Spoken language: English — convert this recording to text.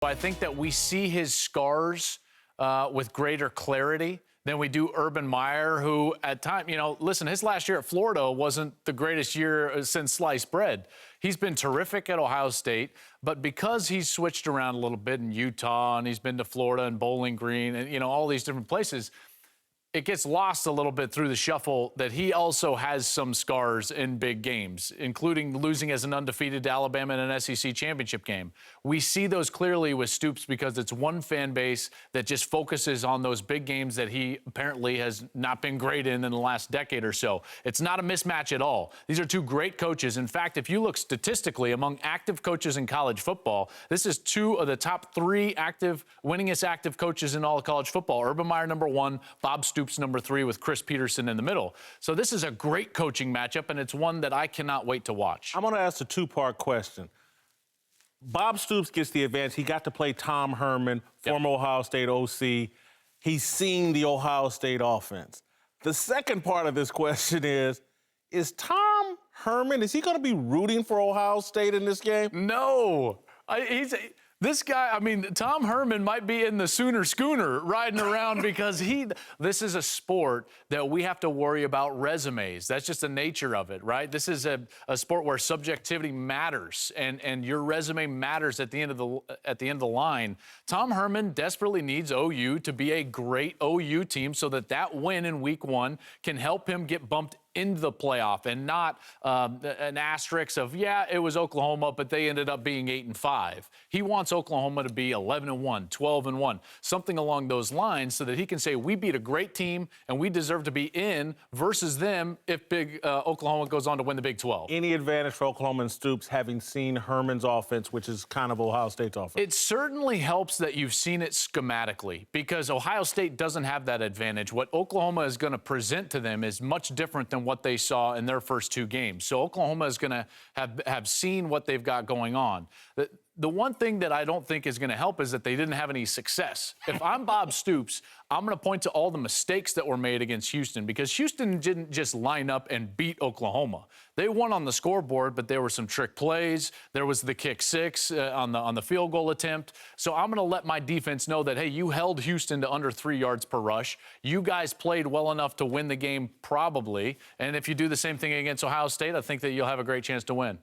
I think that we see his scars with greater clarity than we do Urban Meyer, who at times, listen, his last year at Florida wasn't the greatest year since sliced bread. He's been terrific at Ohio State, but because he's switched around a little bit in Utah and he's been to Florida and Bowling Green and, all these different places, it gets lost a little bit through the shuffle that he also has some scars in big games, including losing as an undefeated to Alabama in an SEC championship game. We see those clearly with Stoops because it's one fan base that just focuses on those big games that he apparently has not been great in the last decade or so. It's not a mismatch at all. These are two great coaches. In fact, if you look statistically among active coaches in college football, this is two of the top three winningest active coaches in all of college football. Urban Meyer, number one, Bob Stoops, number three, with Chris Peterson in the middle. So this is a great coaching matchup, and it's one that I cannot wait to watch. I'm going to ask a two-part question. Bob Stoops gets the advantage. He got to play Tom Herman, former Ohio State OC. He's seen the Ohio State offense. The second part of this question is Tom Herman, is he going to be rooting for Ohio State in this game? No. This guy, Tom Herman might be in the Sooner Schooner riding around because this is a sport that we have to worry about resumes. That's just the nature of it, right? This is a sport where subjectivity matters and your resume matters at the end of the line. Tom Herman desperately needs OU to be a great OU team so that win in week one can help him get bumped into the playoff and not an asterisk of, it was Oklahoma, but they ended up being 8-5. He wants Oklahoma to be 11-1, 12-1, something along those lines so that he can say, we beat a great team and we deserve to be in versus them if Oklahoma goes on to win the Big 12. Any advantage for Oklahoma and Stoops having seen Herman's offense, which is kind of Ohio State's offense? It certainly helps that you've seen it schematically because Ohio State doesn't have that advantage. What Oklahoma is going to present to them is much different than what they saw in their first two games. So Oklahoma is going to have seen what they've got going on. The one thing that I don't think is going to help is that they didn't have any success. If I'm Bob Stoops, I'm going to point to all the mistakes that were made against Houston because Houston didn't just line up and beat Oklahoma. They won on the scoreboard, but there were some trick plays. There was the kick six on the field goal attempt. So I'm going to let my defense know that, hey, you held Houston to under 3 yards per rush. You guys played well enough to win the game probably. And if you do the same thing against Ohio State, I think that you'll have a great chance to win.